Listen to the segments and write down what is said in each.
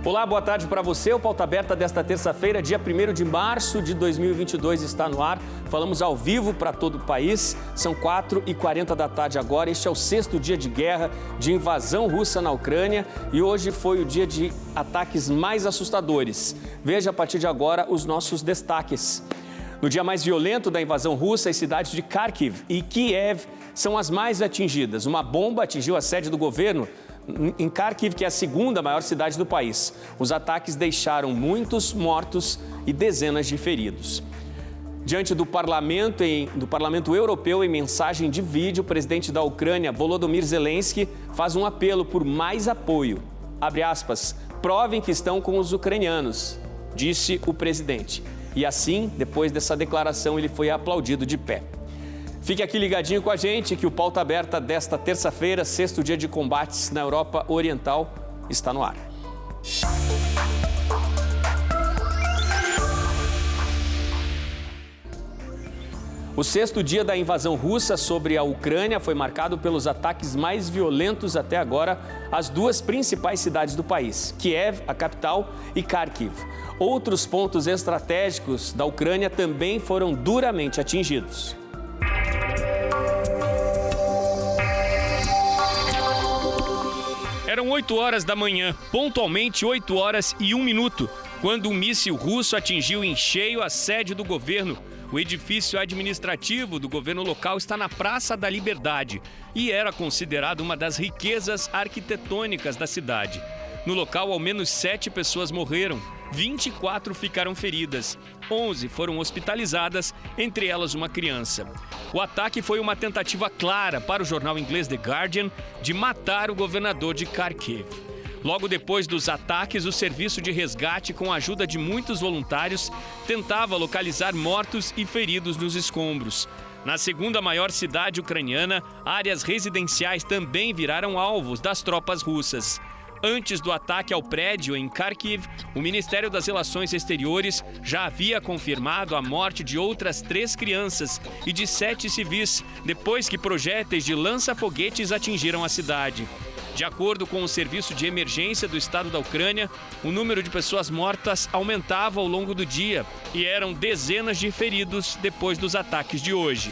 Olá, boa tarde para você. O Pauta Aberta desta terça-feira, dia 1º de março de 2022, está no ar. Falamos ao vivo para todo o país. São 4h40 da tarde agora. Este é o 6º dia de guerra, de invasão russa na Ucrânia. E hoje foi o dia de ataques mais assustadores. Veja a partir de agora os nossos destaques. No dia mais violento da invasão russa, as cidades de Kharkiv e Kiev são as mais atingidas. Uma bomba atingiu a sede do governo em Kharkiv, que é a segunda maior cidade do país. Os ataques deixaram muitos mortos e dezenas de feridos. Diante do Parlamento Europeu, em mensagem de vídeo, o presidente da Ucrânia, Volodymyr Zelensky, faz um apelo por mais apoio. Abre aspas, provem que estão com os ucranianos, disse o presidente. E assim, depois dessa declaração, ele foi aplaudido de pé. Fique aqui ligadinho com a gente que o Pauta Aberta desta terça-feira, 6º dia de combates na Europa Oriental, está no ar. O 6º dia da invasão russa sobre a Ucrânia foi marcado pelos ataques mais violentos até agora às duas principais cidades do país, Kiev, a capital, e Kharkiv. Outros pontos estratégicos da Ucrânia também foram duramente atingidos. Eram 8 horas da manhã, pontualmente 8 horas e 1 minuto, quando um míssil russo atingiu em cheio a sede do governo. O edifício administrativo do governo local está na Praça da Liberdade e era considerado uma das riquezas arquitetônicas da cidade. No local, ao menos 7 pessoas morreram, 24 ficaram feridas, 11 foram hospitalizadas, entre elas uma criança. O ataque foi uma tentativa clara para o jornal inglês The Guardian de matar o governador de Kharkiv. Logo depois dos ataques, o serviço de resgate, com a ajuda de muitos voluntários, tentava localizar mortos e feridos nos escombros. Na segunda maior cidade ucraniana, áreas residenciais também viraram alvos das tropas russas. Antes do ataque ao prédio em Kharkiv, o Ministério das Relações Exteriores já havia confirmado a morte de outras 3 crianças e de 7 civis, depois que projéteis de lança-foguetes atingiram a cidade. De acordo com o Serviço de Emergência do Estado da Ucrânia, o número de pessoas mortas aumentava ao longo do dia e eram dezenas de feridos depois dos ataques de hoje.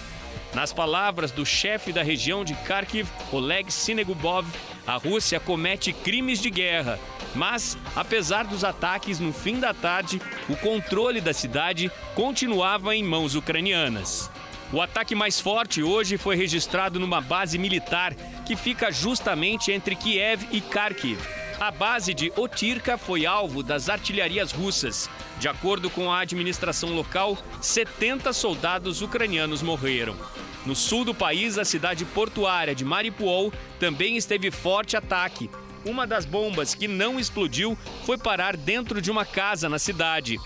Nas palavras do chefe da região de Kharkiv, Oleg Sinegubov, a Rússia comete crimes de guerra. Mas, apesar dos ataques no fim da tarde, o controle da cidade continuava em mãos ucranianas. O ataque mais forte hoje foi registrado numa base militar que fica justamente entre Kiev e Kharkiv. A base de Otirka foi alvo das artilharias russas. De acordo com a administração local, 70 soldados ucranianos morreram. No sul do país, a cidade portuária de Mariupol também esteve forte ataque. Uma das bombas que não explodiu foi parar dentro de uma casa na cidade.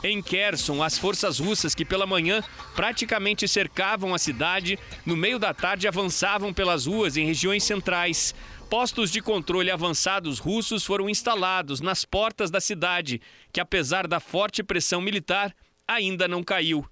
Em Kherson, as forças russas que pela manhã praticamente cercavam a cidade, no meio da tarde avançavam pelas ruas em regiões centrais. Postos de controle avançados russos foram instalados nas portas da cidade, que apesar da forte pressão militar, ainda não caiu.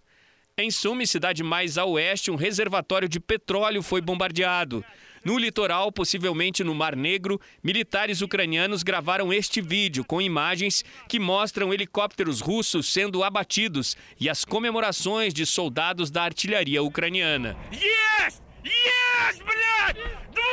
Em Sumi, cidade mais a oeste, um reservatório de petróleo foi bombardeado. No litoral, possivelmente no Mar Negro, militares ucranianos gravaram este vídeo com imagens que mostram helicópteros russos sendo abatidos e as comemorações de soldados da artilharia ucraniana. Yes! Yes, блядь! Два!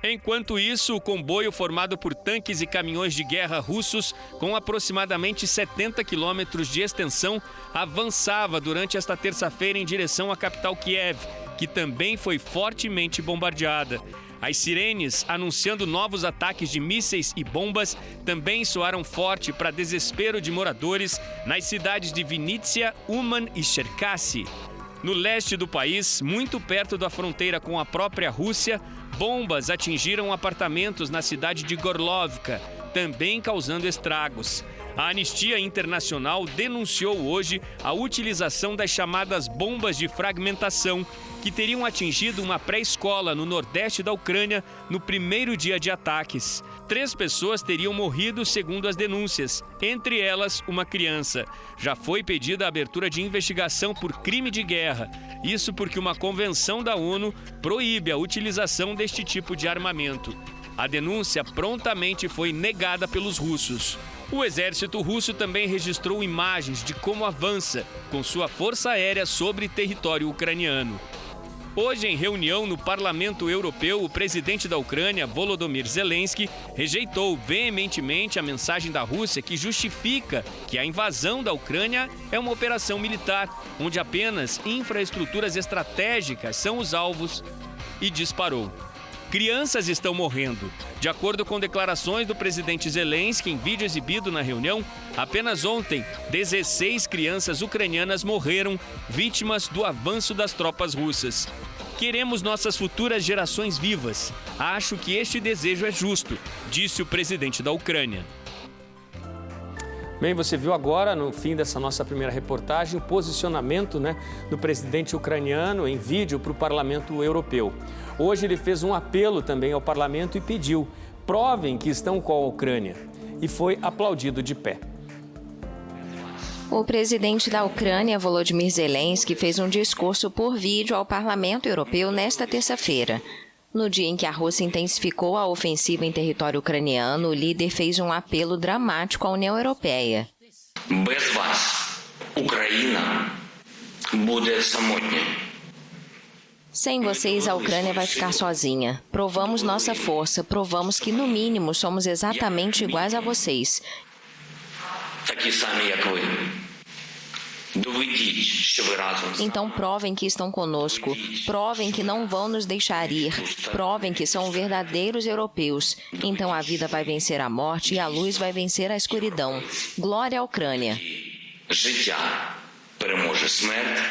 Enquanto isso, o comboio formado por tanques e caminhões de guerra russos, com aproximadamente 70 quilômetros de extensão, avançava durante esta terça-feira em direção à capital Kiev, que também foi fortemente bombardeada. As sirenes, anunciando novos ataques de mísseis e bombas, também soaram forte para desespero de moradores nas cidades de Vinnytsia, Uman e Cherkasy. No leste do país, muito perto da fronteira com a própria Rússia, bombas atingiram apartamentos na cidade de Gorlovka, também causando estragos. A Anistia Internacional denunciou hoje a utilização das chamadas bombas de fragmentação, que teriam atingido uma pré-escola no nordeste da Ucrânia no primeiro dia de ataques. 3 pessoas teriam morrido, segundo as denúncias, entre elas uma criança. Já foi pedida a abertura de investigação por crime de guerra. Isso porque uma convenção da ONU proíbe a utilização deste tipo de armamento. A denúncia prontamente foi negada pelos russos. O exército russo também registrou imagens de como avança com sua força aérea sobre território ucraniano. Hoje, em reunião no Parlamento Europeu, o presidente da Ucrânia, Volodymyr Zelensky, rejeitou veementemente a mensagem da Rússia que justifica que a invasão da Ucrânia é uma operação militar, onde apenas infraestruturas estratégicas são os alvos, e disparou. Crianças estão morrendo. De acordo com declarações do presidente Zelensky em vídeo exibido na reunião, apenas ontem, 16 crianças ucranianas morreram, vítimas do avanço das tropas russas. Queremos nossas futuras gerações vivas. Acho que este desejo é justo, disse o presidente da Ucrânia. Bem, você viu agora, no fim dessa nossa primeira reportagem, o posicionamento do presidente ucraniano em vídeo para o Parlamento Europeu. Hoje ele fez um apelo também ao Parlamento e pediu: provem que estão com a Ucrânia. E foi aplaudido de pé. O presidente da Ucrânia, Volodymyr Zelensky, fez um discurso por vídeo ao Parlamento Europeu nesta terça-feira. No dia em que a Rússia intensificou a ofensiva em território ucraniano, o líder fez um apelo dramático à União Europeia. Без вас Україна буде самотня. Sem vocês, a Ucrânia vai ficar sozinha. Provamos nossa força, provamos que, no mínimo, somos exatamente iguais a vocês. Такі самі, як ви. Доведіть, що ви разом з нами. Então provem que estão conosco, provem que não vão nos deixar ir, provem que são verdadeiros europeus. Então a vida vai vencer a morte e a luz vai vencer a escuridão. Glória à Ucrânia. Життя переможе смерть,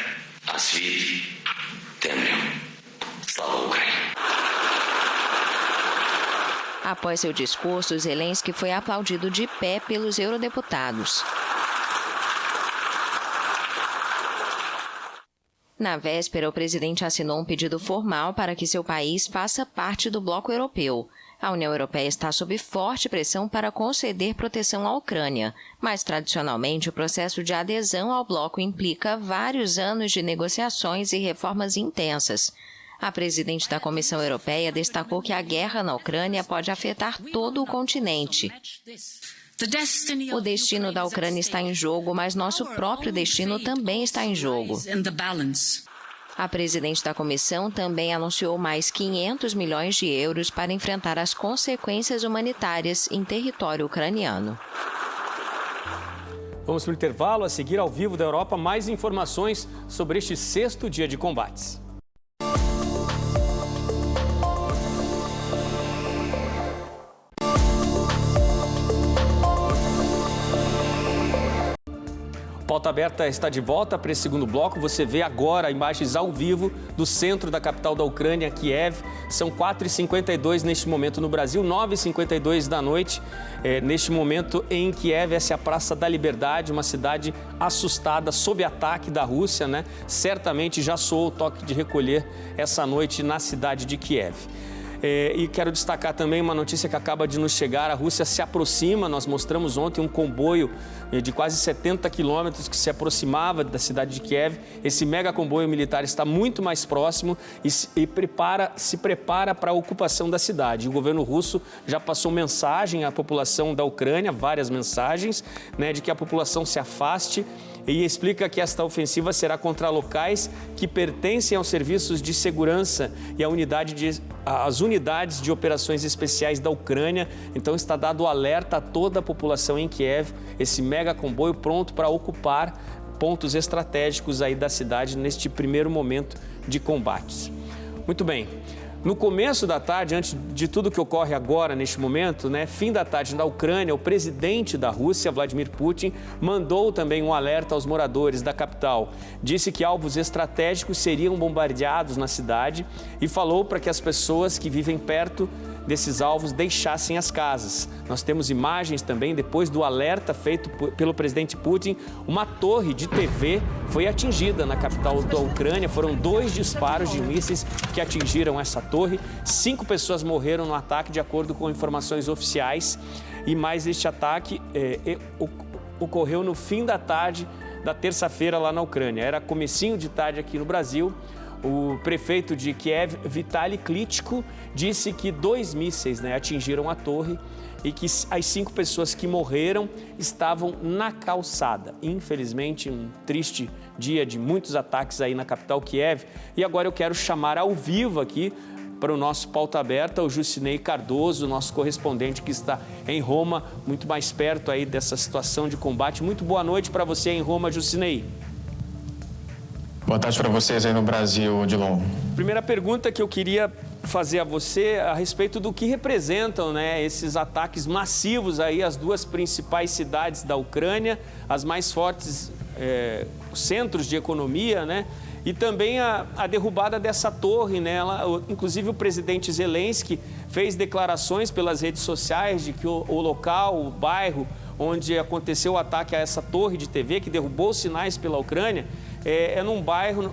а світ темряву. Слава Україні! Após seu discurso, Zelensky foi aplaudido de pé pelos eurodeputados. Na véspera, o presidente assinou um pedido formal para que seu país faça parte do bloco europeu. A União Europeia está sob forte pressão para conceder proteção à Ucrânia, mas tradicionalmente o processo de adesão ao bloco implica vários anos de negociações e reformas intensas. A presidente da Comissão Europeia destacou que a guerra na Ucrânia pode afetar todo o continente. O destino da Ucrânia está em jogo, mas nosso próprio destino também está em jogo. A presidente da comissão também anunciou mais 500 milhões de euros para enfrentar as consequências humanitárias em território ucraniano. Vamos para o intervalo. A seguir, ao vivo da Europa, mais informações sobre este 6º dia de combates. Pauta Aberta está de volta para esse segundo bloco. Você vê agora imagens ao vivo do centro da capital da Ucrânia, Kiev. São 4h52 neste momento no Brasil, 9h52 da noite. Neste momento em Kiev, essa é a Praça da Liberdade, uma cidade assustada sob ataque da Rússia, Certamente já soou o toque de recolher essa noite na cidade de Kiev. E quero destacar também uma notícia que acaba de nos chegar. A Rússia se aproxima, nós mostramos ontem um comboio de quase 70 quilômetros que se aproximava da cidade de Kiev. Esse mega comboio militar está muito mais próximo e se prepara para a ocupação da cidade. O governo russo já passou mensagem à população da Ucrânia, várias mensagens, de que a população se afaste, e explica que esta ofensiva será contra locais que pertencem aos serviços de segurança e às unidades de operações especiais da Ucrânia. Então está dado o alerta a toda a população em Kiev, esse mega comboio pronto para ocupar pontos estratégicos aí da cidade neste primeiro momento de combates. Muito bem. No começo da tarde, antes de tudo que ocorre agora, neste momento, fim da tarde na Ucrânia, o presidente da Rússia, Vladimir Putin, mandou também um alerta aos moradores da capital. Disse que alvos estratégicos seriam bombardeados na cidade e falou para que as pessoas que vivem perto desses alvos deixassem as casas. Nós temos imagens também, depois do alerta feito pelo presidente Putin, uma torre de TV foi atingida na capital da Ucrânia. Foram 2 disparos de mísseis que atingiram essa torre. 5 pessoas morreram no ataque, de acordo com informações oficiais. E mais este ataque ocorreu no fim da tarde da terça-feira lá na Ucrânia. Era comecinho de tarde aqui no Brasil. O prefeito de Kiev, Vitaly Klitschko, disse que 2 mísseis, né, atingiram a torre e que as 5 pessoas que morreram estavam na calçada. Infelizmente, um triste dia de muitos ataques aí na capital Kiev. E agora eu quero chamar ao vivo aqui para o nosso Pauta Aberta o Jusinei Cardoso, nosso correspondente que está em Roma, muito mais perto aí dessa situação de combate. Muito boa noite para você em Roma, Jusinei. Boa tarde para vocês aí no Brasil, Odilon. Primeira pergunta que eu queria fazer a você a respeito do que representam, né, esses ataques massivos aí às 2 principais cidades da Ucrânia, as mais fortes centros de economia, né? E também a derrubada dessa torre, né? Inclusive o presidente Zelensky fez declarações pelas redes sociais de que o local, o bairro onde aconteceu o ataque a essa torre de TV, que derrubou os sinais pela Ucrânia, é num bairro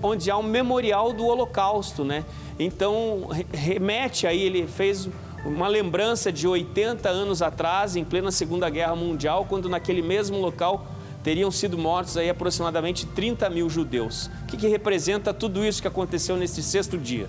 onde há um memorial do Holocausto, né? Então, remete aí, ele fez uma lembrança de 80 anos atrás, em plena Segunda Guerra Mundial, quando naquele mesmo local teriam sido mortos aí aproximadamente 30 mil judeus. O que representa tudo isso que aconteceu nesse 6º dia?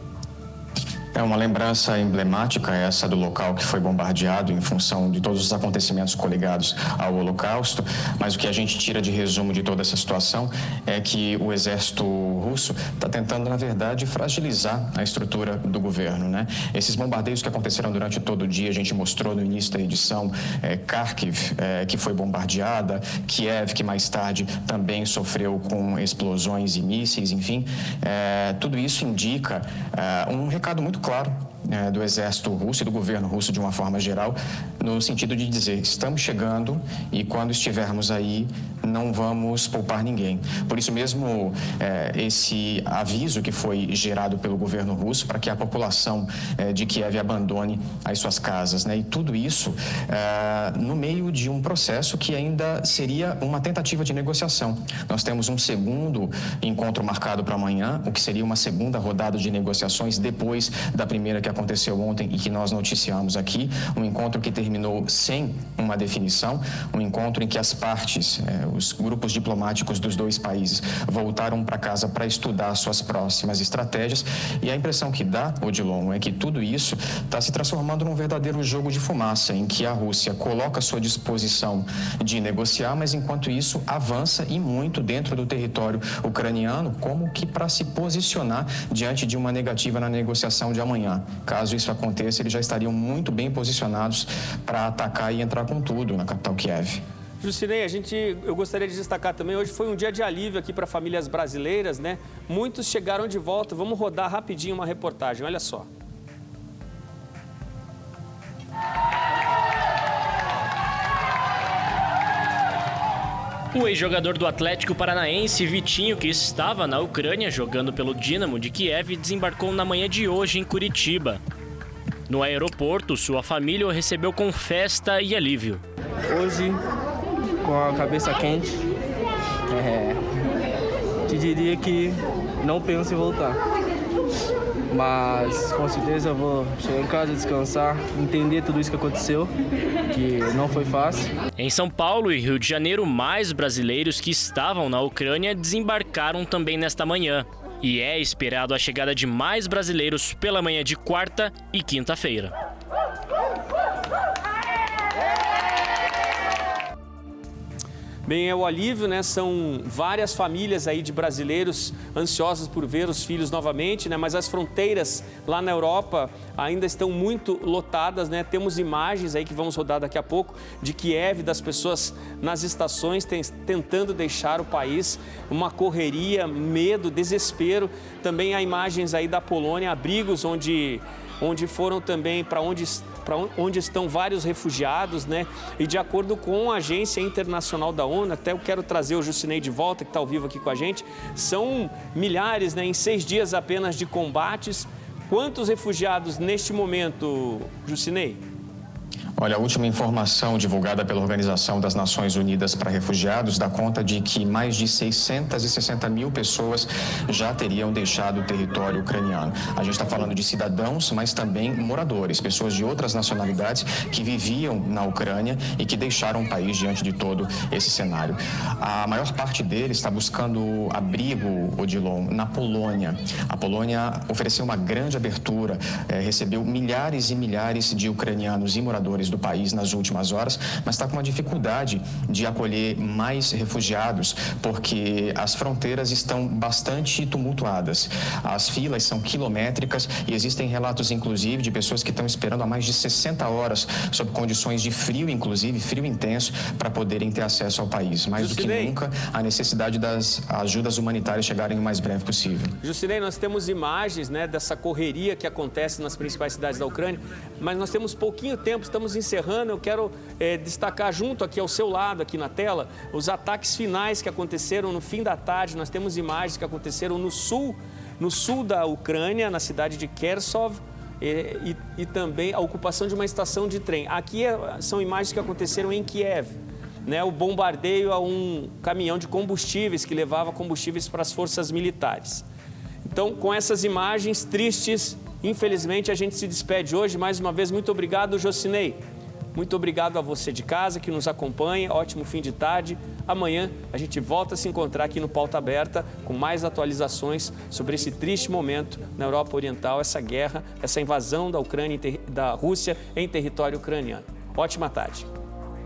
É uma lembrança emblemática essa do local que foi bombardeado em função de todos os acontecimentos coligados ao Holocausto, mas o que a gente tira de resumo de toda essa situação é que o exército russo está tentando, na verdade, fragilizar a estrutura do governo, né? Esses bombardeios que aconteceram durante todo o dia, a gente mostrou no início da edição, Kharkiv, que foi bombardeada, Kiev, que mais tarde também sofreu com explosões e mísseis, enfim, tudo isso indica um recado muito claro do exército russo e do governo russo de uma forma geral, no sentido de dizer, estamos chegando e quando estivermos aí, não vamos poupar ninguém. Por isso mesmo, esse aviso que foi gerado pelo governo russo para que a população de Kiev abandone as suas casas, né? E tudo isso no meio de um processo que ainda seria uma tentativa de negociação. Nós temos um segundo encontro marcado para amanhã, o que seria uma segunda rodada de negociações depois da primeira que aconteceu ontem e que nós noticiamos aqui, um encontro que terminou sem uma definição, um encontro em que as partes, os grupos diplomáticos dos 2 países voltaram para casa para estudar suas próximas estratégias e a impressão que dá, Odilon, é que tudo isso está se transformando num verdadeiro jogo de fumaça, em que a Rússia coloca à sua disposição de negociar, mas enquanto isso avança e muito dentro do território ucraniano, como que para se posicionar diante de uma negativa na negociação de amanhã. Caso isso aconteça, eles já estariam muito bem posicionados para atacar e entrar com tudo na capital Kiev. Jusinei, eu gostaria de destacar também, hoje foi um dia de alívio aqui para famílias brasileiras, né? Muitos chegaram de volta, vamos rodar rapidinho uma reportagem, olha só. O ex-jogador do Atlético Paranaense, Vitinho, que estava na Ucrânia jogando pelo Dínamo de Kiev, desembarcou na manhã de hoje em Curitiba. No aeroporto, sua família o recebeu com festa e alívio. Hoje, com a cabeça quente, te diria que não penso em voltar. Mas com certeza eu vou chegar em casa, descansar, entender tudo isso que aconteceu, que não foi fácil. Em São Paulo e Rio de Janeiro, mais brasileiros que estavam na Ucrânia desembarcaram também nesta manhã. E é esperado a chegada de mais brasileiros pela manhã de quarta e quinta-feira. Bem, é o alívio, né? São várias famílias aí de brasileiros ansiosas por ver os filhos novamente, né? Mas as fronteiras lá na Europa ainda estão muito lotadas, né? Temos imagens aí que vamos rodar daqui a pouco de Kiev, das pessoas nas estações tentando deixar o país, uma correria, medo, desespero. Também há imagens aí da Polônia, abrigos onde foram também para onde estão vários refugiados, né? E de acordo com a Agência Internacional da ONU, até eu quero trazer o Jusinei de volta, que está ao vivo aqui com a gente, são milhares, né? Em 6 dias apenas de combates. Quantos refugiados neste momento, Jusinei? Olha, a última informação divulgada pela Organização das Nações Unidas para Refugiados dá conta de que mais de 660 mil pessoas já teriam deixado o território ucraniano. A gente está falando de cidadãos, mas também moradores, pessoas de outras nacionalidades que viviam na Ucrânia e que deixaram o país diante de todo esse cenário. A maior parte deles está buscando abrigo, Odilon, na Polônia. A Polônia ofereceu uma grande abertura, recebeu milhares e milhares de ucranianos e moradores do país nas últimas horas, mas está com uma dificuldade de acolher mais refugiados, porque as fronteiras estão bastante tumultuadas. As filas são quilométricas e existem relatos, inclusive, de pessoas que estão esperando há mais de 60 horas, sob condições de frio, inclusive, frio intenso, para poderem ter acesso ao país. Mais do que nunca, a necessidade das ajudas humanitárias chegarem o mais breve possível. Justinei, nós temos imagens, né, dessa correria que acontece nas principais cidades da Ucrânia, mas nós temos pouquinho tempo, estamos encerrando. Eu quero destacar junto aqui ao seu lado, aqui na tela, os ataques finais que aconteceram no fim da tarde. Nós temos imagens que aconteceram no sul da Ucrânia, na cidade de Kherson, e também a ocupação de uma estação de trem. Aqui são imagens que aconteceram em Kiev, né, o bombardeio a um caminhão de combustíveis que levava combustíveis para as forças militares. Então, com essas imagens tristes, infelizmente, a gente se despede hoje. Mais uma vez, muito obrigado, Jocinei. Muito obrigado a você de casa que nos acompanha. Ótimo fim de tarde. Amanhã a gente volta a se encontrar aqui no Pauta Aberta com mais atualizações sobre esse triste momento na Europa Oriental, essa guerra, essa invasão da Ucrânia, da Rússia em território ucraniano. Ótima tarde.